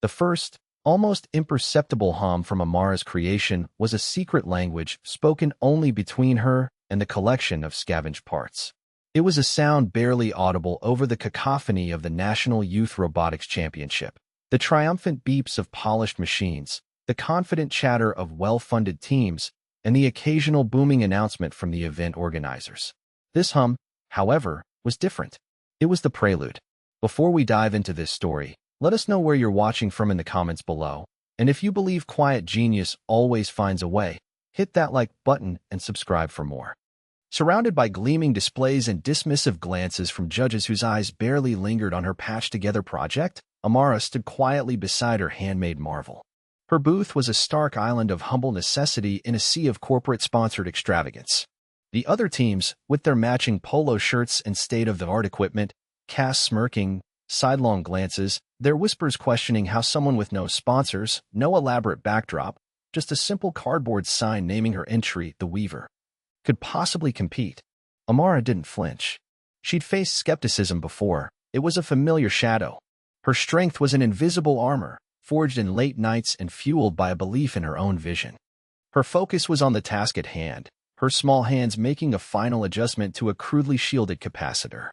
The first, almost imperceptible hum from Amara's creation was a secret language spoken only between her and the collection of scavenged parts. It was a sound barely audible over the cacophony of the National Youth Robotics Championship, the triumphant beeps of polished machines, the confident chatter of well-funded teams, and the occasional booming announcement from the event organizers. This hum, however, was different. It was the prelude. Before we dive into this story, let us know where you're watching from in the comments below, and if you believe quiet genius always finds a way, hit that like button and subscribe for more. Surrounded by gleaming displays and dismissive glances from judges whose eyes barely lingered on her patched-together project, Amara stood quietly beside her handmade marvel. Her booth was a stark island of humble necessity in a sea of corporate-sponsored extravagance. The other teams, with their matching polo shirts and state-of-the-art equipment, cast smirking, sidelong glances, their whispers questioning how someone with no sponsors, no elaborate backdrop, just a simple cardboard sign naming her entry, The Weaver, could possibly compete. Amara didn't flinch. She'd faced skepticism before. It was a familiar shadow. Her strength was an invisible armor, forged in late nights and fueled by a belief in her own vision. Her focus was on the task at hand, her small hands making a final adjustment to a crudely shielded capacitor.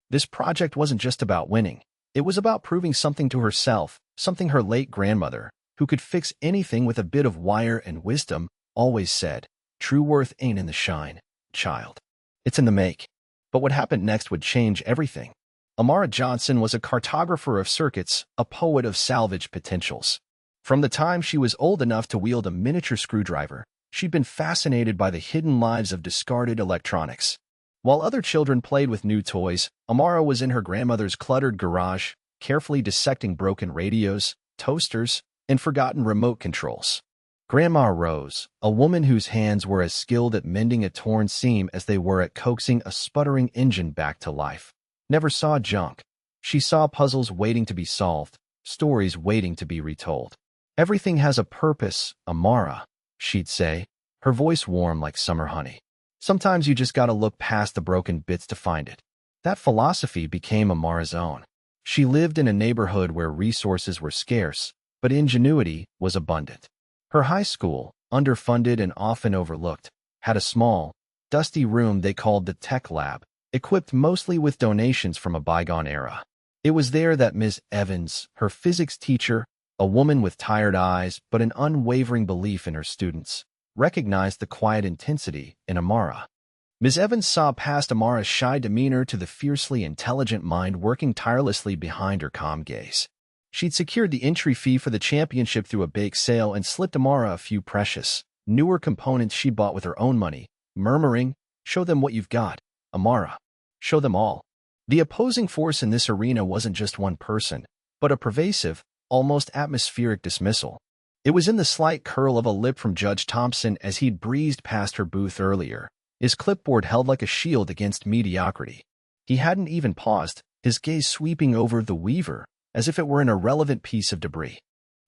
This project wasn't just about winning. It was about proving something to herself, something her late grandmother, who could fix anything with a bit of wire and wisdom, always said. True worth ain't in the shine, child. It's in the make. But what happened next would change everything. Amara Johnson was a cartographer of circuits, a poet of salvaged potentials. From the time she was old enough to wield a miniature screwdriver, she'd been fascinated by the hidden lives of discarded electronics. While other children played with new toys, Amara was in her grandmother's cluttered garage, carefully dissecting broken radios, toasters, and forgotten remote controls. Grandma Rose, a woman whose hands were as skilled at mending a torn seam as they were at coaxing a sputtering engine back to life, never saw junk. She saw puzzles waiting to be solved, stories waiting to be retold. Everything has a purpose, Amara, she'd say, her voice warm like summer honey. Sometimes you just gotta look past the broken bits to find it. That philosophy became Amara's own. She lived in a neighborhood where resources were scarce, but ingenuity was abundant. Her high school, underfunded and often overlooked, had a small, dusty room they called the Tech Lab, equipped mostly with donations from a bygone era. It was there that Ms. Evans, her physics teacher, a woman with tired eyes but an unwavering belief in her students, recognized the quiet intensity in Amara. Ms. Evans saw past Amara's shy demeanor to the fiercely intelligent mind working tirelessly behind her calm gaze. She'd secured the entry fee for the championship through a bake sale and slipped Amara a few precious, newer components she bought with her own money, murmuring, "Show them what you've got, Amara. Show them all." The opposing force in this arena wasn't just one person, but a pervasive, almost atmospheric dismissal. It was in the slight curl of a lip from Judge Thompson as he'd breezed past her booth earlier, his clipboard held like a shield against mediocrity. He hadn't even paused, his gaze sweeping over The Weaver, as if it were an irrelevant piece of debris.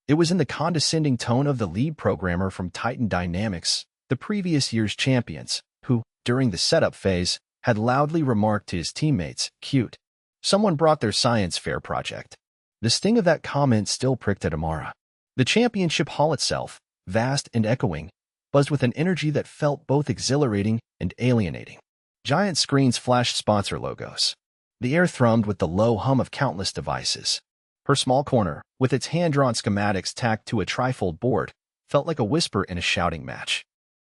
It was in the condescending tone of the lead programmer from Titan Dynamics, the previous year's champions, who, during the setup phase, had loudly remarked to his teammates, "Cute. Someone brought their science fair project." The sting of that comment still pricked at Amara. The championship hall itself, vast and echoing, buzzed with an energy that felt both exhilarating and alienating. Giant screens flashed sponsor logos. The air thrummed with the low hum of countless devices. Her small corner, with its hand-drawn schematics tacked to a trifold board, felt like a whisper in a shouting match.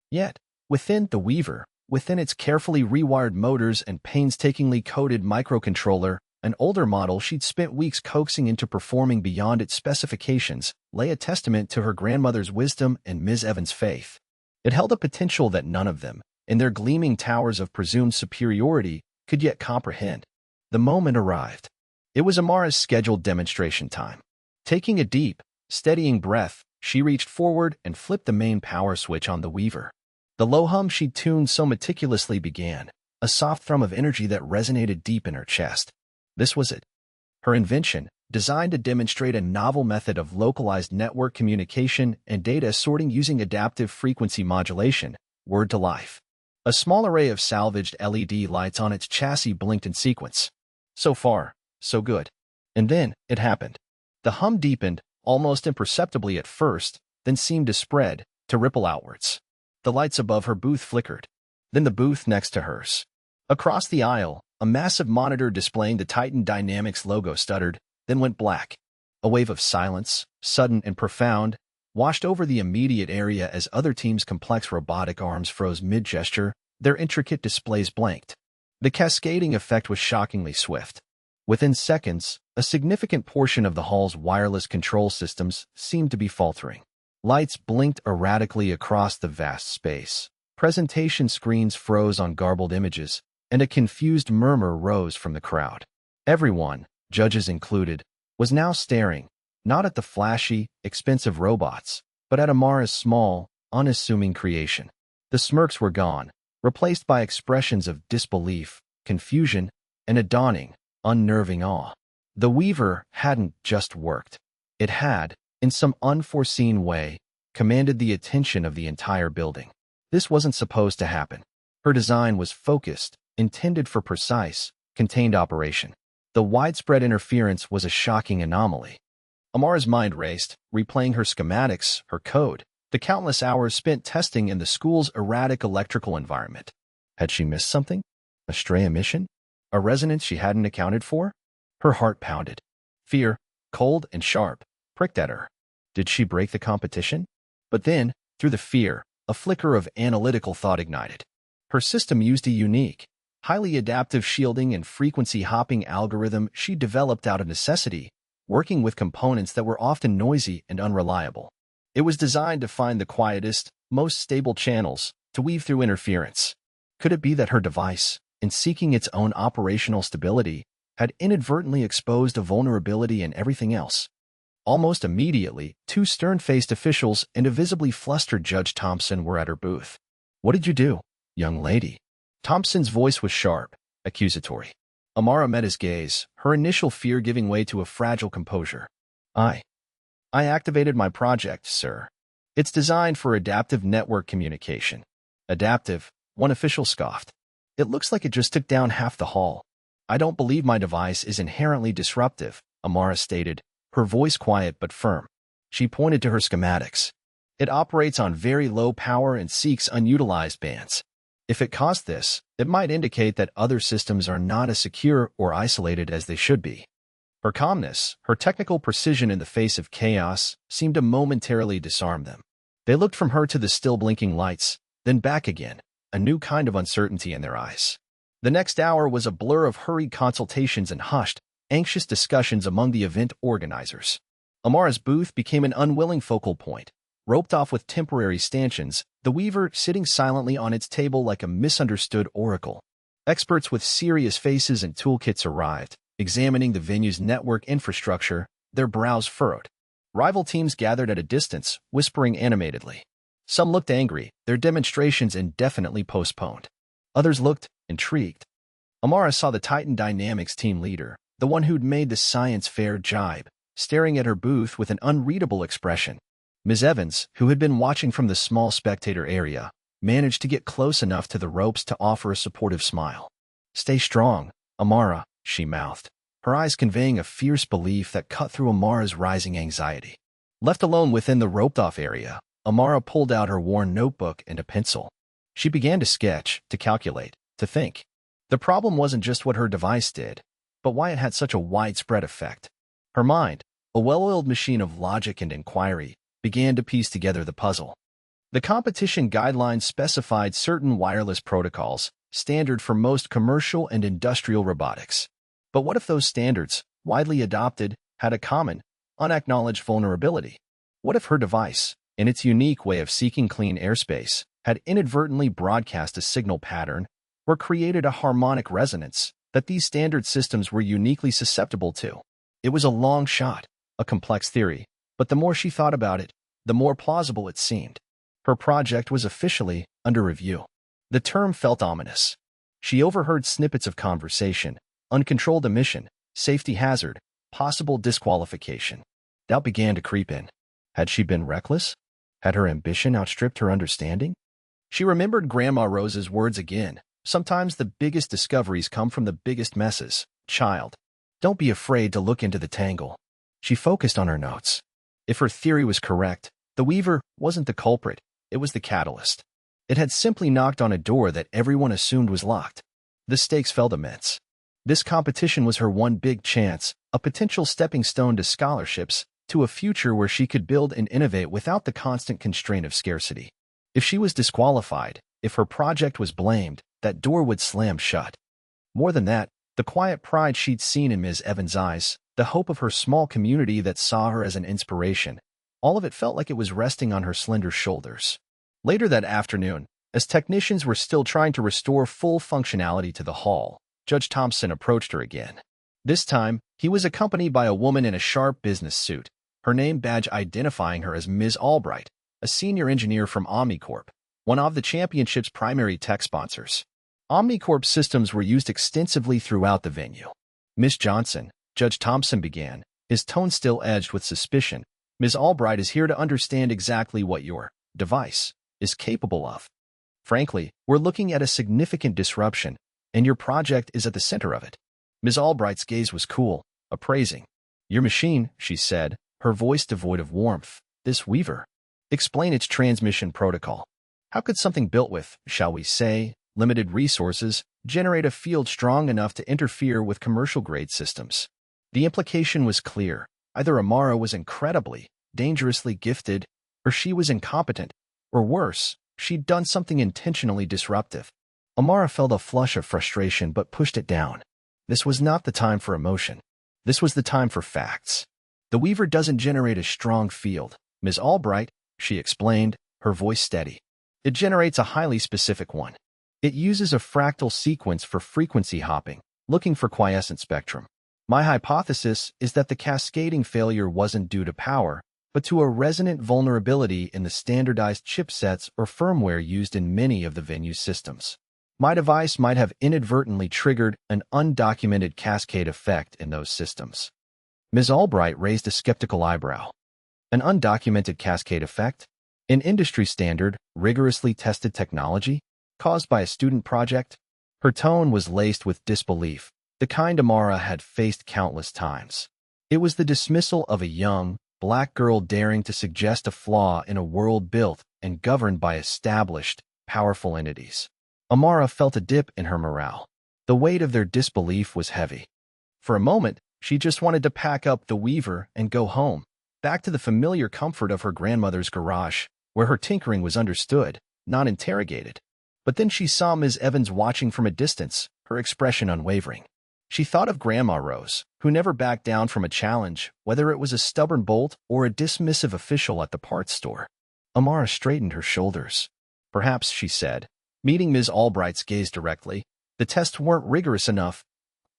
Yet, within The Weaver, within its carefully rewired motors and painstakingly coded microcontroller, an older model she'd spent weeks coaxing into performing beyond its specifications, lay a testament to her grandmother's wisdom and Ms. Evans' faith. It held a potential that none of them, in their gleaming towers of presumed superiority, could yet comprehend. The moment arrived. It was Amara's scheduled demonstration time. Taking a deep, steadying breath, she reached forward and flipped the main power switch on The Weaver. The low hum she'd tuned so meticulously began, a soft thrum of energy that resonated deep in her chest. This was it. Her invention, designed to demonstrate a novel method of localized network communication and data sorting using adaptive frequency modulation, word to life. A small array of salvaged LED lights on its chassis blinked in sequence. So far, so good. And then, it happened. The hum deepened, almost imperceptibly at first, then seemed to spread, to ripple outwards. The lights above her booth flickered, then the booth next to hers. Across the aisle, a massive monitor displaying the Titan Dynamics logo stuttered, then went black. A wave of silence, sudden and profound, washed over the immediate area as other teams' complex robotic arms froze mid-gesture, their intricate displays blanked. The cascading effect was shockingly swift. Within seconds, a significant portion of the hall's wireless control systems seemed to be faltering. Lights blinked erratically across the vast space. Presentation screens froze on garbled images, and a confused murmur rose from the crowd. Everyone, judges included, was now staring, not at the flashy, expensive robots, but at Amara's small, unassuming creation. The smirks were gone, replaced by expressions of disbelief, confusion, and a dawning, unnerving awe. The Weaver hadn't just worked. It had, in some unforeseen way, commanded the attention of the entire building. This wasn't supposed to happen. Her design was focused, intended for precise, contained operation. The widespread interference was a shocking anomaly. Amara's mind raced, replaying her schematics, her code, the countless hours spent testing in the school's erratic electrical environment. Had she missed something? A stray emission? A resonance she hadn't accounted for? Her heart pounded. Fear, cold and sharp, pricked at her. Did she break the competition? But then, through the fear, a flicker of analytical thought ignited. Her system used a unique, highly adaptive shielding and frequency hopping algorithm she developed out of necessity, working with components that were often noisy and unreliable. It was designed to find the quietest, most stable channels, to weave through interference. Could it be that her device, in seeking its own operational stability, had inadvertently exposed a vulnerability in everything else? Almost immediately, two stern-faced officials and a visibly flustered Judge Thompson were at her booth. "What did you do, young lady?" Thompson's voice was sharp, accusatory. Amara met his gaze, her initial fear giving way to a fragile composure. I activated my project, sir. It's designed for adaptive network communication." Adaptive, one official scoffed. "It looks like it just took down half the hall." "I don't believe my device is inherently disruptive," Amara stated, her voice quiet but firm. She pointed to her schematics. "It operates on very low power and seeks unutilized bands. If it caused this, it might indicate that other systems are not as secure or isolated as they should be." Her calmness, her technical precision in the face of chaos, seemed to momentarily disarm them. They looked from her to the still blinking lights, then back again, a new kind of uncertainty in their eyes. The next hour was a blur of hurried consultations and hushed, anxious discussions among the event organizers. Amara's booth became an unwilling focal point, roped off with temporary stanchions, the Weaver sitting silently on its table like a misunderstood oracle. Experts with serious faces and toolkits arrived, examining the venue's network infrastructure, their brows furrowed. Rival teams gathered at a distance, whispering animatedly. Some looked angry, their demonstrations indefinitely postponed. Others looked intrigued. Amara saw the Titan Dynamics team leader, the one who'd made the science fair jibe, staring at her booth with an unreadable expression. Ms. Evans, who had been watching from the small spectator area, managed to get close enough to the ropes to offer a supportive smile. "Stay strong, Amara," she mouthed, her eyes conveying a fierce belief that cut through Amara's rising anxiety. Left alone within the roped-off area, Amara pulled out her worn notebook and a pencil. She began to sketch, to calculate, to think. The problem wasn't just what her device did, but why it had such a widespread effect. Her mind, a well-oiled machine of logic and inquiry, began to piece together the puzzle. The competition guidelines specified certain wireless protocols, standard for most commercial and industrial robotics. But what if those standards, widely adopted, had a common, unacknowledged vulnerability? What if her device, in its unique way of seeking clean airspace, had inadvertently broadcast a signal pattern or created a harmonic resonance that these standard systems were uniquely susceptible to? It was a long shot, a complex theory, but the more she thought about it, the more plausible it seemed. Her project was officially under review. The term felt ominous. She overheard snippets of conversation, uncontrolled emission, safety hazard, possible disqualification. Doubt began to creep in. Had she been reckless? Had her ambition outstripped her understanding? She remembered Grandma Rose's words again. Sometimes the biggest discoveries come from the biggest messes. Child, don't be afraid to look into the tangle. She focused on her notes. If her theory was correct, the Weaver wasn't the culprit, it was the catalyst. It had simply knocked on a door that everyone assumed was locked. The stakes felt immense. This competition was her one big chance, a potential stepping stone to scholarships, to a future where she could build and innovate without the constant constraint of scarcity. If she was disqualified, if her project was blamed, that door would slam shut. More than that, the quiet pride she'd seen in Ms. Evans' eyes, the hope of her small community that saw her as an inspiration, all of it felt like it was resting on her slender shoulders. Later that afternoon, as technicians were still trying to restore full functionality to the hall, Judge Thompson approached her again. This time, he was accompanied by a woman in a sharp business suit, her name badge identifying her as Ms. Albright, a senior engineer from OmniCorp, one of the championship's primary tech sponsors. OmniCorp systems were used extensively throughout the venue. Miss Johnson, Judge Thompson began, his tone still edged with suspicion. Ms. Albright is here to understand exactly what your device is capable of. Frankly, we're looking at a significant disruption, and your project is at the center of it. Ms. Albright's gaze was cool, appraising. Your machine, she said, her voice devoid of warmth. This Weaver. Explain its transmission protocol. How could something built with, shall we say, limited resources, generate a field strong enough to interfere with commercial-grade systems? The implication was clear. Either Amara was incredibly, dangerously gifted, or she was incompetent, or worse, she'd done something intentionally disruptive. Amara felt a flush of frustration but pushed it down. This was not the time for emotion. This was the time for facts. The Weaver doesn't generate a strong field, Ms. Albright, she explained, her voice steady. It generates a highly specific one. It uses a fractal sequence for frequency hopping, looking for quiescent spectrum. My hypothesis is that the cascading failure wasn't due to power, but to a resonant vulnerability in the standardized chipsets or firmware used in many of the venue's systems. My device might have inadvertently triggered an undocumented cascade effect in those systems. Ms. Albright raised a skeptical eyebrow. An undocumented cascade effect? An industry-standard, rigorously tested technology? Caused by a student project? Her tone was laced with disbelief, the kind Amara had faced countless times. It was the dismissal of a young, black girl daring to suggest a flaw in a world built and governed by established, powerful entities. Amara felt a dip in her morale. The weight of their disbelief was heavy. For a moment, she just wanted to pack up the Weaver and go home, back to the familiar comfort of her grandmother's garage, where her tinkering was understood, not interrogated. But then she saw Ms. Evans watching from a distance, her expression unwavering. She thought of Grandma Rose, who never backed down from a challenge, whether it was a stubborn bolt or a dismissive official at the parts store. Amara straightened her shoulders. Perhaps, she said, meeting Ms. Albright's gaze directly, the tests weren't rigorous enough,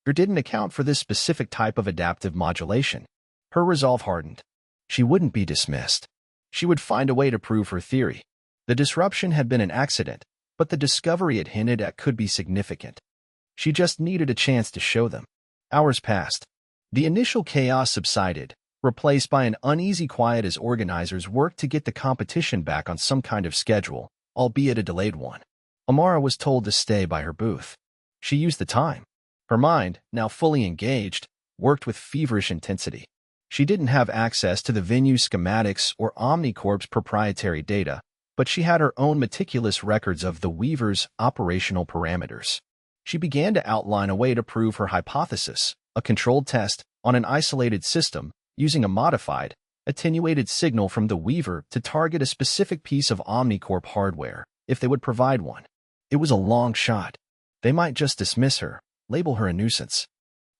or didn't account for this specific type of adaptive modulation. Her resolve hardened. She wouldn't be dismissed. She would find a way to prove her theory. The disruption had been an accident, but the discovery it hinted at could be significant. She just needed a chance to show them. Hours passed. The initial chaos subsided, replaced by an uneasy quiet as organizers worked to get the competition back on some kind of schedule, albeit a delayed one. Amara was told to stay by her booth. She used the time. Her mind, now fully engaged, worked with feverish intensity. She didn't have access to the venue schematics or OmniCorp's proprietary data, but she had her own meticulous records of the Weaver's operational parameters. She began to outline a way to prove her hypothesis, a controlled test on an isolated system using a modified, attenuated signal from the Weaver to target a specific piece of OmniCorp hardware, if they would provide one. It was a long shot. They might just dismiss her, label her a nuisance.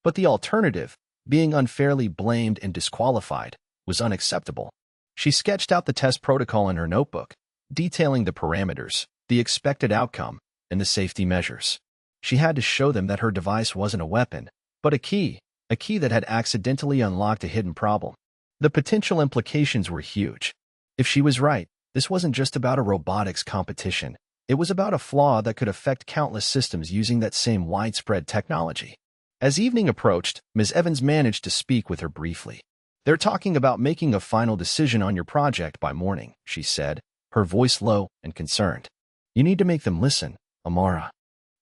But the alternative, being unfairly blamed and disqualified, was unacceptable. She sketched out the test protocol in her notebook, detailing the parameters, the expected outcome, and the safety measures. She had to show them that her device wasn't a weapon, but a key that had accidentally unlocked a hidden problem. The potential implications were huge. If she was right, this wasn't just about a robotics competition. It was about a flaw that could affect countless systems using that same widespread technology. As evening approached, Ms. Evans managed to speak with her briefly. They're talking about making a final decision on your project by morning, she said, her voice low and concerned. You need to make them listen, Amara.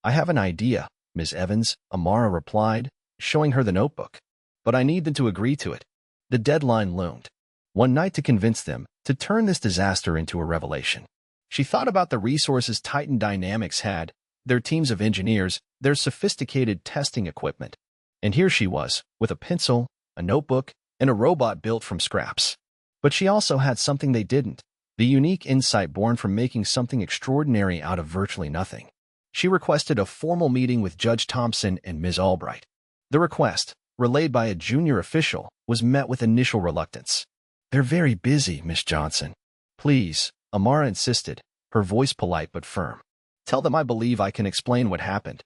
I have an idea, Ms. Evans, Amara replied, showing her the notebook. But I need them to agree to it. The deadline loomed. one night to convince them to turn this disaster into a revelation. She thought about the resources Titan Dynamics had, their teams of engineers, their sophisticated testing equipment. And here she was, with a pencil, a notebook, and a robot built from scraps. But she also had something they didn't, the unique insight born from making something extraordinary out of virtually nothing. She requested a formal meeting with Judge Thompson and Ms. Albright. The request, relayed by a junior official, was met with initial reluctance. "They're very busy, Miss Johnson." "Please," Amara insisted, her voice polite but firm. "Tell them I believe I can explain what happened,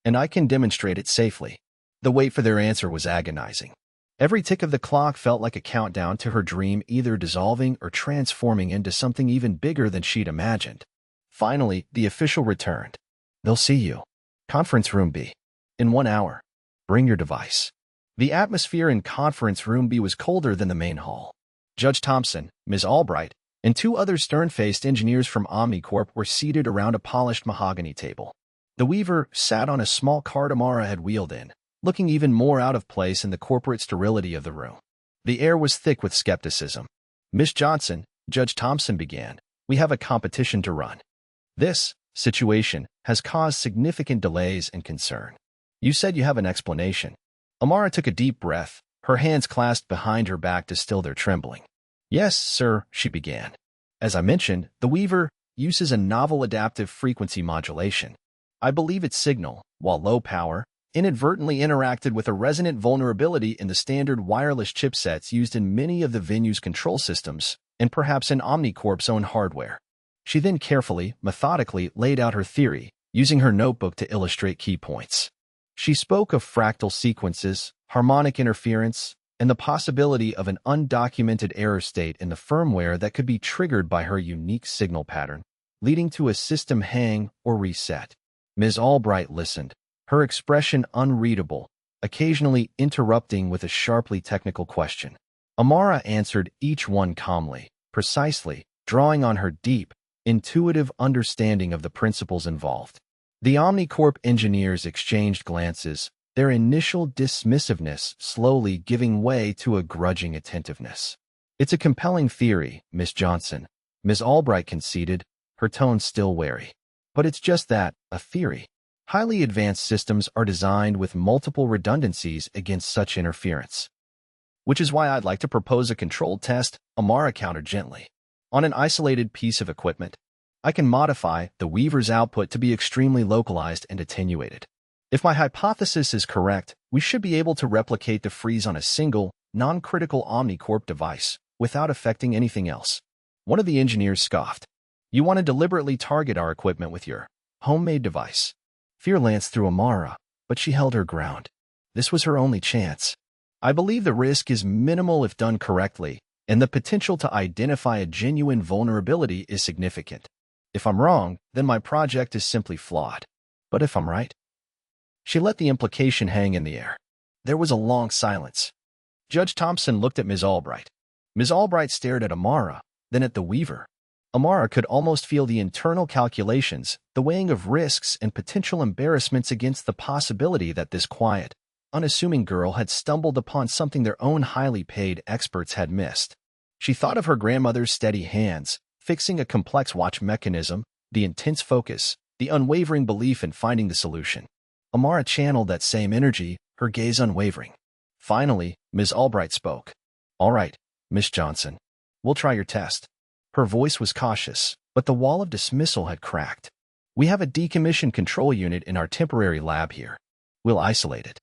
and I can demonstrate it safely." The wait for their answer was agonizing. Every tick of the clock felt like a countdown to her dream either dissolving or transforming into something even bigger than she'd imagined. Finally, the official returned. "They'll see you. Conference room B. In 1 hour. Bring your device." The atmosphere in conference room B was colder than the main hall. Judge Thompson, Ms. Albright, and 2 other stern-faced engineers from Omnicorp were seated around a polished mahogany table. The Weaver sat on a small cart Amara had wheeled in, looking even more out of place in the corporate sterility of the room. The air was thick with skepticism. "Miss Johnson," Judge Thompson began, "we have a competition to run. This situation has caused significant delays and concern. You said you have an explanation." Amara took a deep breath, her hands clasped behind her back to still their trembling. "Yes, sir," she began. "As I mentioned, the Weaver uses a novel adaptive frequency modulation. I believe its signal, while low power, inadvertently interacted with a resonant vulnerability in the standard wireless chipsets used in many of the venue's control systems, and perhaps in Omnicorp's own hardware." She then carefully, methodically laid out her theory, using her notebook to illustrate key points. She spoke of fractal sequences, harmonic interference, and the possibility of an undocumented error state in the firmware that could be triggered by her unique signal pattern, leading to a system hang or reset. Ms. Albright listened, her expression unreadable, occasionally interrupting with a sharply technical question. Amara answered each one calmly, precisely, drawing on her deep, intuitive understanding of the principles involved. The Omnicorp engineers exchanged glances, their initial dismissiveness slowly giving way to a grudging attentiveness. "It's a compelling theory, Miss Johnson," Ms. Albright conceded, her tone still wary. "But it's just that, a theory. Highly advanced systems are designed with multiple redundancies against such interference. Which is why I'd like to propose a controlled test," Amara countered gently. "On an isolated piece of equipment, I can modify the Weaver's output to be extremely localized and attenuated. If my hypothesis is correct, we should be able to replicate the freeze on a single, non-critical Omnicorp device without affecting anything else." One of the engineers scoffed. "You want to deliberately target our equipment with your homemade device." Fear lanced through Amara, but she held her ground. This was her only chance. "I believe the risk is minimal if done correctly, and the potential to identify a genuine vulnerability is significant. If I'm wrong, then my project is simply flawed. But if I'm right..." She let the implication hang in the air. There was a long silence. Judge Thompson looked at Ms. Albright. Ms. Albright stared at Amara, then at the Weaver. Amara could almost feel the internal calculations, the weighing of risks and potential embarrassments against the possibility that this quiet, unassuming girl had stumbled upon something their own highly paid experts had missed. She thought of her grandmother's steady hands, fixing a complex watch mechanism, the intense focus, the unwavering belief in finding the solution. Amara channeled that same energy, her gaze unwavering. Finally, Ms. Albright spoke. "All right, Miss Johnson. We'll try your test." Her voice was cautious, but the wall of dismissal had cracked. "We have a decommissioned control unit in our temporary lab here. We'll isolate it.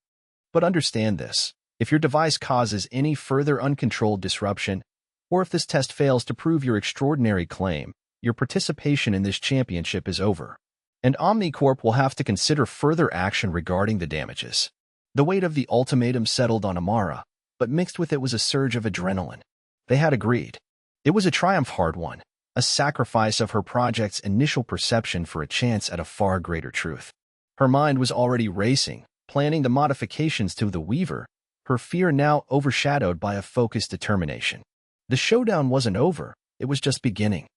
But understand this. If your device causes any further uncontrolled disruption, or if this test fails to prove your extraordinary claim, your participation in this championship is over, and Omnicorp will have to consider further action regarding the damages." The weight of the ultimatum settled on Amara, but mixed with it was a surge of adrenaline. They had agreed. It was a triumph hard-won, a sacrifice of her project's initial perception for a chance at a far greater truth. Her mind was already racing, planning the modifications to the Weaver, her fear now overshadowed by a focused determination. The showdown wasn't over, it was just beginning.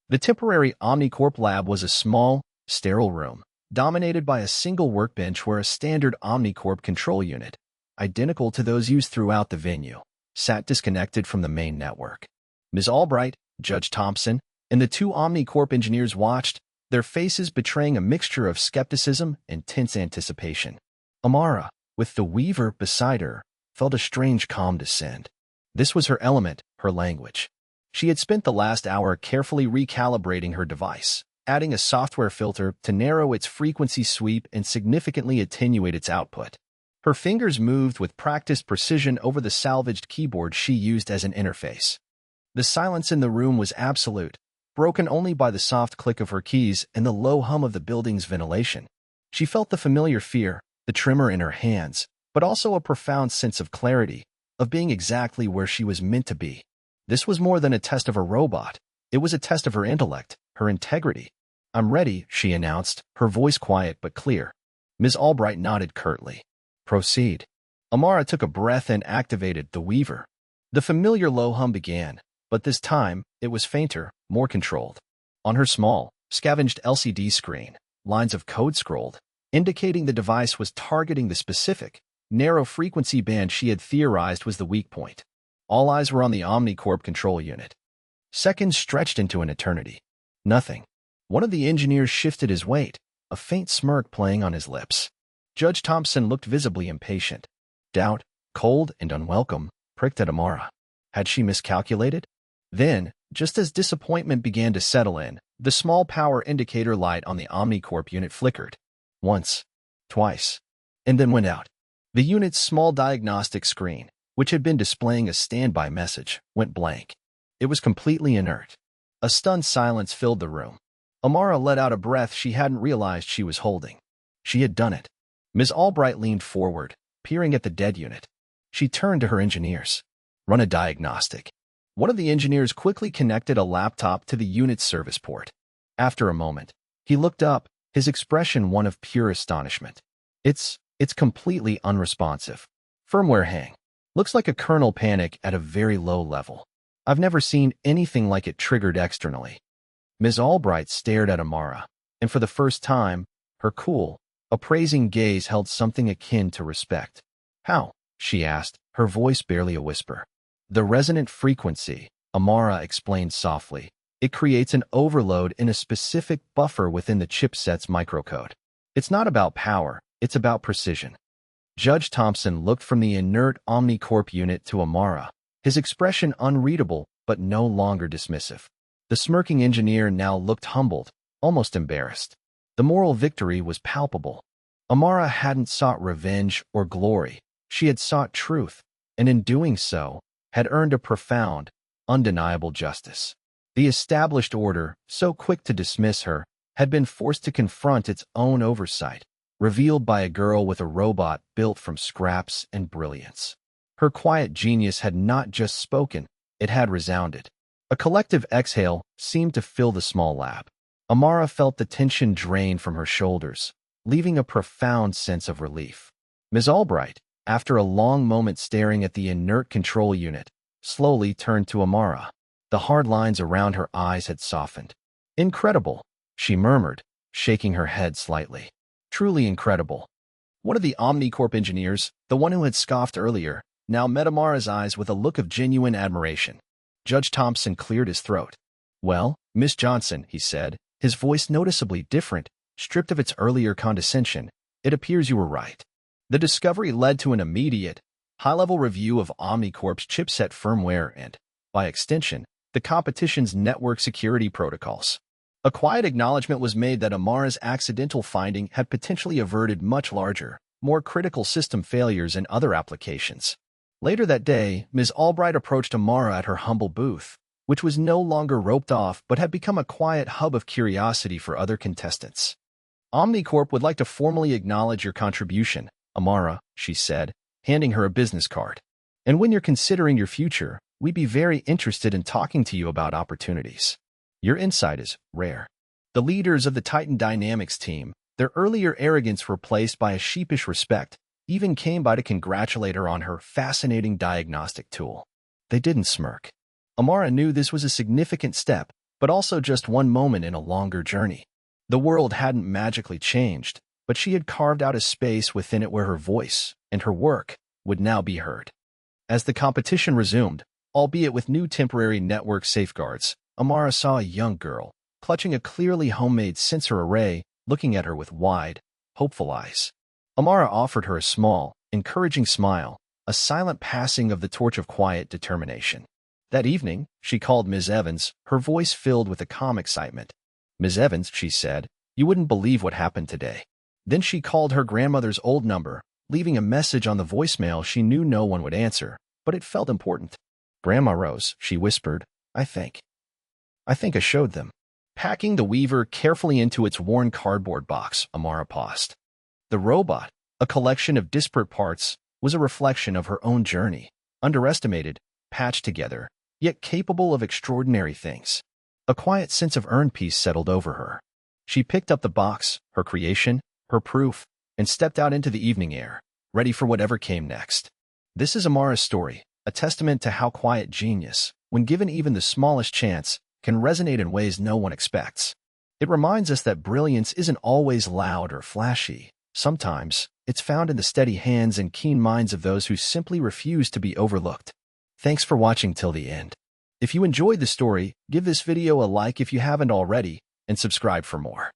The temporary Omnicorp lab was a small, sterile room, dominated by a single workbench where a standard Omnicorp control unit, identical to those used throughout the venue, sat disconnected from the main network. Ms. Albright, Judge Thompson, and the two OmniCorp engineers watched, their faces betraying a mixture of skepticism and tense anticipation. Amara, with the Weaver beside her, felt a strange calm descend. This was her element, her language. She had spent the last hour carefully recalibrating her device, adding a software filter to narrow its frequency sweep and significantly attenuate its output. Her fingers moved with practiced precision over the salvaged keyboard she used as an interface. The silence in the room was absolute, broken only by the soft click of her keys and the low hum of the building's ventilation. She felt the familiar fear, the tremor in her hands, but also a profound sense of clarity, of being exactly where she was meant to be. This was more than a test of a robot. It was a test of her intellect, her integrity. "I'm ready," she announced, her voice quiet but clear. Ms. Albright nodded curtly. "Proceed." Amara took a breath and activated the Weaver. The familiar low hum began, but this time it was fainter, more controlled. On her small, scavenged LCD screen, lines of code scrolled, indicating the device was targeting the specific, narrow frequency band she had theorized was the weak point. All eyes were on the OmniCorp control unit. Seconds stretched into an eternity. Nothing. One of the engineers shifted his weight, a faint smirk playing on his lips. Judge Thompson looked visibly impatient. Doubt, cold and unwelcome, pricked at Amara. Had she miscalculated? Then, just as disappointment began to settle in, the small power indicator light on the OmniCorp unit flickered. Once, twice, and then went out. The unit's small diagnostic screen, which had been displaying a standby message, went blank. It was completely inert. A stunned silence filled the room. Amara let out a breath she hadn't realized she was holding. She had done it. Ms. Albright leaned forward, peering at the dead unit. She turned to her engineers. "Run a diagnostic." One of the engineers quickly connected a laptop to the unit's service port. After a moment, he looked up, his expression one of pure astonishment. It's completely unresponsive. Firmware hang. Looks like a kernel panic at a very low level. I've never seen anything like it triggered externally. Ms. Albright stared at Amara, and for the first time, her cool, appraising gaze held something akin to respect. "How?" she asked, her voice barely a whisper. "The resonant frequency," Amara explained softly. "It creates an overload in a specific buffer within the chipset's microcode. It's not about power, it's about precision." Judge Thompson looked from the inert OmniCorp unit to Amara, his expression unreadable but no longer dismissive. The smirking engineer now looked humbled, almost embarrassed. The moral victory was palpable. Amara hadn't sought revenge or glory. She had sought truth, and in doing so, had earned a profound, undeniable justice. The established order, so quick to dismiss her, had been forced to confront its own oversight, revealed by a girl with a robot built from scraps and brilliance. Her quiet genius had not just spoken, it had resounded. A collective exhale seemed to fill the small lab. Amara felt the tension drain from her shoulders, leaving a profound sense of relief. Ms. Albright, after a long moment staring at the inert control unit, slowly turned to Amara. The hard lines around her eyes had softened. "Incredible," she murmured, shaking her head slightly. "Truly incredible." One of the OmniCorp engineers, the one who had scoffed earlier, now met Amara's eyes with a look of genuine admiration. Judge Thompson cleared his throat. "Well, Miss Johnson," he said, his voice noticeably different, stripped of its earlier condescension, "it appears you were right. The discovery led to an immediate, high-level review of OmniCorp's chipset firmware and, by extension, the competition's network security protocols. A quiet acknowledgement was made that Amara's accidental finding had potentially averted much larger, more critical system failures in other applications." Later that day, Ms. Albright approached Amara at her humble booth, which was no longer roped off but had become a quiet hub of curiosity for other contestants. "OmniCorp would like to formally acknowledge your contribution, Amara," she said, handing her a business card. "And when you're considering your future, we'd be very interested in talking to you about opportunities. Your insight is rare." The leaders of the Titan Dynamics team, their earlier arrogance replaced by a sheepish respect, even came by to congratulate her on her fascinating diagnostic tool. They didn't smirk. Amara knew this was a significant step, but also just one moment in a longer journey. The world hadn't magically changed, but she had carved out a space within it where her voice and her work would now be heard. As the competition resumed, albeit with new temporary network safeguards, Amara saw a young girl, clutching a clearly homemade sensor array, looking at her with wide, hopeful eyes. Amara offered her a small, encouraging smile, a silent passing of the torch of quiet determination. That evening, she called Ms. Evans, her voice filled with a calm excitement. "Ms. Evans," she said, "you wouldn't believe what happened today." Then she called her grandmother's old number, leaving a message on the voicemail she knew no one would answer, but it felt important. "Grandma Rose," she whispered, I think I showed them." Packing the weaver carefully into its worn cardboard box, Amara paused. The robot, a collection of disparate parts, was a reflection of her own journey, underestimated, patched together, yet capable of extraordinary things. A quiet sense of earned peace settled over her. She picked up the box, her creation, her proof, and stepped out into the evening air, ready for whatever came next. This is Amara's story, a testament to how quiet genius, when given even the smallest chance, can resonate in ways no one expects. It reminds us that brilliance isn't always loud or flashy. Sometimes, it's found in the steady hands and keen minds of those who simply refuse to be overlooked. Thanks for watching till the end. If you enjoyed the story, give this video a like if you haven't already, and subscribe for more.